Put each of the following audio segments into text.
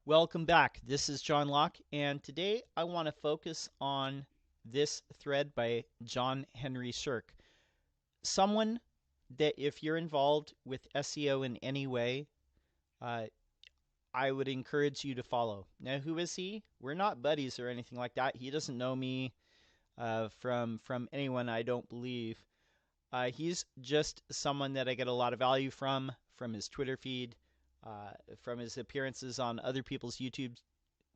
Welcome back. This is John Locke, and today I want to focus on this thread by John Henry Shirk. Someone that, if you're involved with SEO in any way, uh, I would encourage you to follow. Now, who is he? We're not buddies or anything like that. He doesn't know me from anyone, I don't believe. He's just someone that I get a lot of value from his Twitter feed, from his appearances on other people's YouTube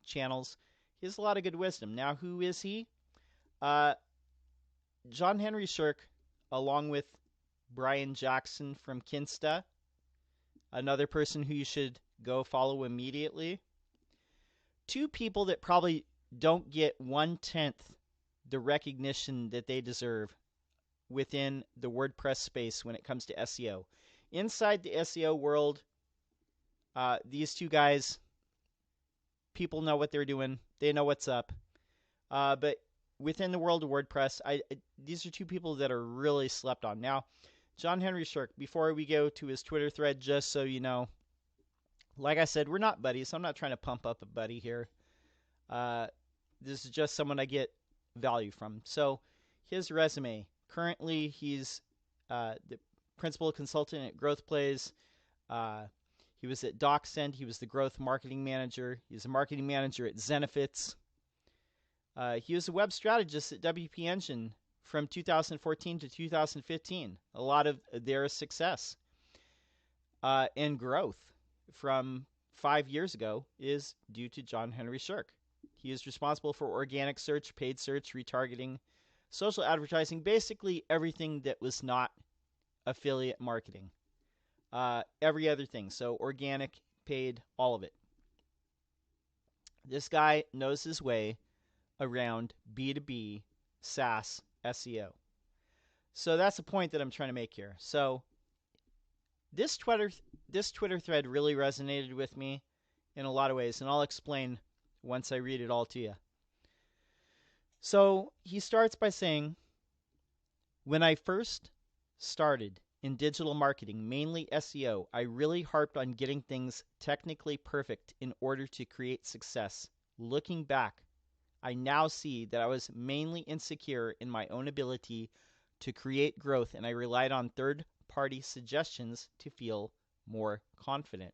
channels. He has a lot of good wisdom. Now, who is he? Uh, John Henry Shirk, along with Brian Jackson from Kinsta, another person who you should go follow immediately. Two people that probably don't get 1/10 the recognition that they deserve within the WordPress space when it comes to SEO. Inside the SEO world, these two guys, people know what they're doing. They know what's up. But within the world of WordPress, these are two people that are really slept on. Now, John Henry Shirk, before we go to his Twitter thread, just so you know, like I said, we're not buddies. I'm not trying to pump up a buddy here. This is just someone I get value from. So his resume. Currently, he's the principal consultant at Growth Plays. He was at DocSend. He was the growth marketing manager. He was a marketing manager at Zenefits. He was a web strategist at WP Engine from 2014 to 2015. A lot of their success and growth from 5 years ago is due to John Henry Shirk. He is responsible for organic search, paid search, retargeting, social advertising, basically everything that was not affiliate marketing. Every other thing. So organic, paid, all of it. This guy knows his way around B2B SaaS SEO. So that's the point that I'm trying to make here. So this Twitter thread really resonated with me in a lot of ways, and I'll explain once I read it all to you. So he starts by saying, when I first started in digital marketing, mainly SEO, I really harped on getting things technically perfect in order to create success. Looking back, I now see that I was mainly insecure in my own ability to create growth, and I relied on third-party suggestions to feel more confident.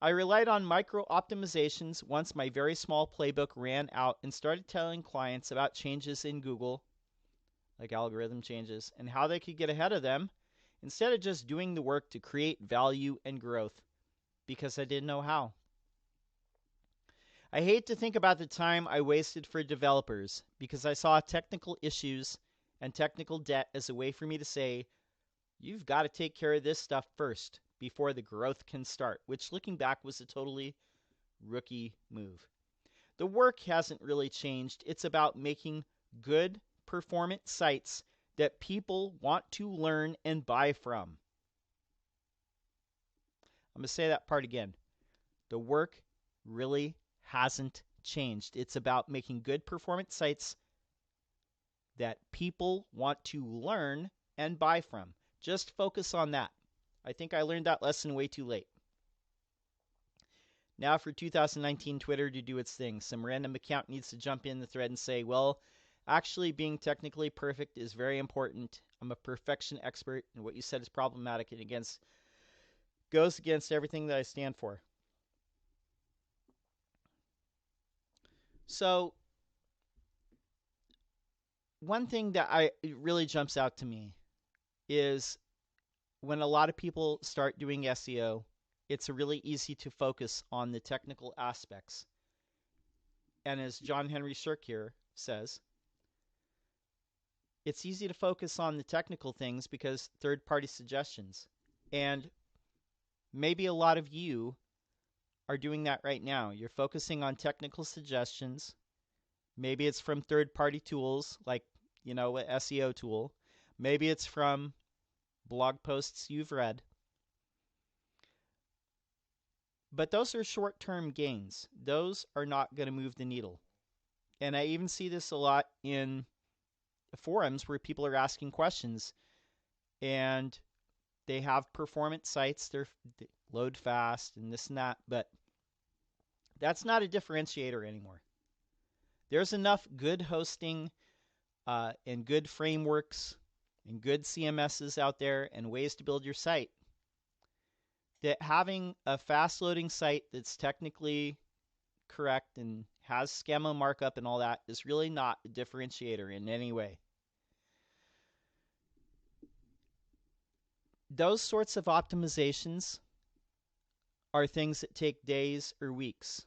I relied on micro-optimizations once my very small playbook ran out and started telling clients about changes in Google, like algorithm changes, and how they could get ahead of them instead of just doing the work to create value and growth, because I didn't know how. I hate to think about the time I wasted for developers because I saw technical issues and technical debt as a way for me to say, you've got to take care of this stuff first before the growth can start, which looking back was a totally rookie move. The work hasn't really changed. It's about making good performant sites that people want to learn and buy from. I'm going to say that part again. The work really hasn't changed. It's about making good performant sites that people want to learn and buy from. Just focus on that. I think I learned that lesson way too late. Now for 2019 Twitter to do its thing. Some random account needs to jump in the thread and say, well, actually being technically perfect is very important. I'm a perfection expert, and what you said is problematic and goes against everything that I stand for. So one thing that it really jumps out to me is when a lot of people start doing SEO, it's really easy to focus on the technical aspects. And as John Henry Shirk here says, it's easy to focus on the technical things because third-party suggestions. And maybe a lot of you are doing that right now. You're focusing on technical suggestions. Maybe it's from third-party tools like, an SEO tool. Maybe it's from blog posts you've read. But those are short-term gains. Those are not going to move the needle. And I even see this a lot in forums where people are asking questions and they have performance sites. load fast and this and that, but that's not a differentiator anymore. There's enough good hosting and good frameworks and good CMSs out there and ways to build your site that having a fast loading site that's technically correct and has schema markup and all that is really not a differentiator in any way. Those sorts of optimizations are things that take days or weeks.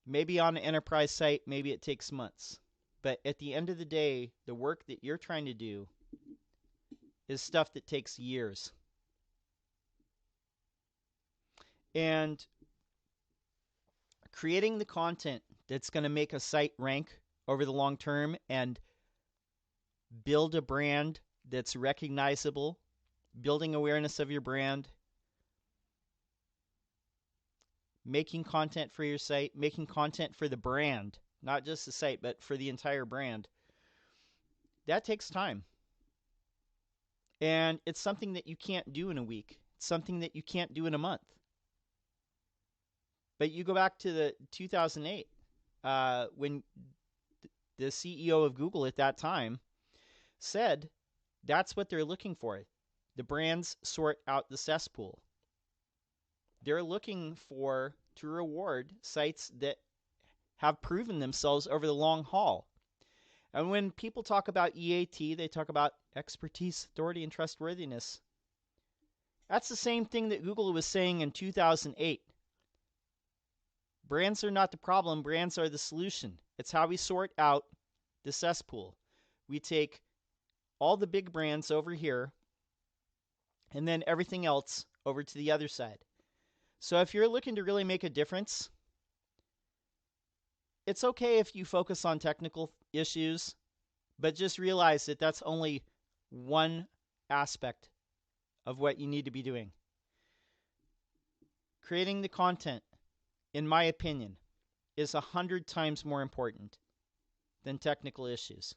Maybe on an enterprise site, maybe it takes months. But at the end of the day, the work that you're trying to do is stuff that takes years. And creating the content that's going to make a site rank over the long term and build a brand that's recognizable, building awareness of your brand, making content for your site, making content for the brand, not just the site, but for the entire brand. That takes time. And it's something that you can't do in a week. It's something that you can't do in a month. But you go back to the 2008, when the CEO of Google at that time said that's what they're looking for. The brands sort out the cesspool. They're looking to reward sites that have proven themselves over the long haul. And when people talk about EAT, they talk about expertise, authority, and trustworthiness. That's the same thing that Google was saying in 2008. Brands are not the problem, brands are the solution. It's how we sort out the cesspool. We take all the big brands over here and then everything else over to the other side. So if you're looking to really make a difference, it's okay if you focus on technical issues, but just realize that that's only one aspect of what you need to be doing. Creating the content, in my opinion, is 100 times more important than technical issues.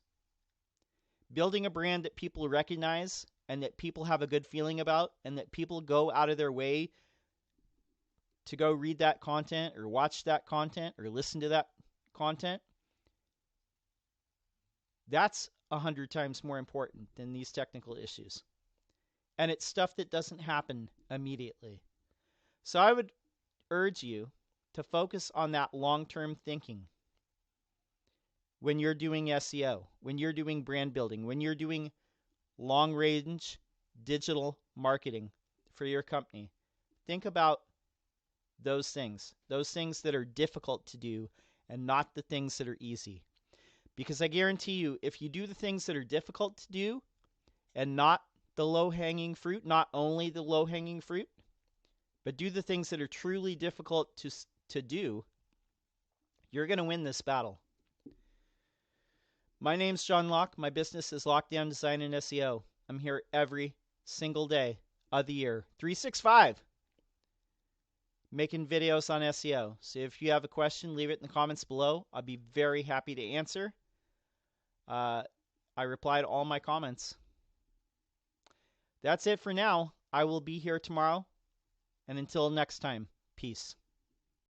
Building a brand that people recognize and that people have a good feeling about and that people go out of their way to go read that content or watch that content or listen to that content, that's 100 times more important than these technical issues. And it's stuff that doesn't happen immediately. So I would urge you to focus on that long-term thinking when you're doing SEO, when you're doing brand building, when you're doing long-range digital marketing for your company. Think about those things that are difficult to do and not the things that are easy. Because I guarantee you, if you do the things that are difficult to do and not the low-hanging fruit, not only the low-hanging fruit, but do the things that are truly difficult to do, you're going to win this battle. My name's John Locke. My business is Lockdown Design and SEO. I'm here every single day of the year, 365, making videos on SEO. So if you have a question, leave it in the comments below. I'll be very happy to answer. I reply to all my comments. That's it for now. I will be here tomorrow. And until next time, peace.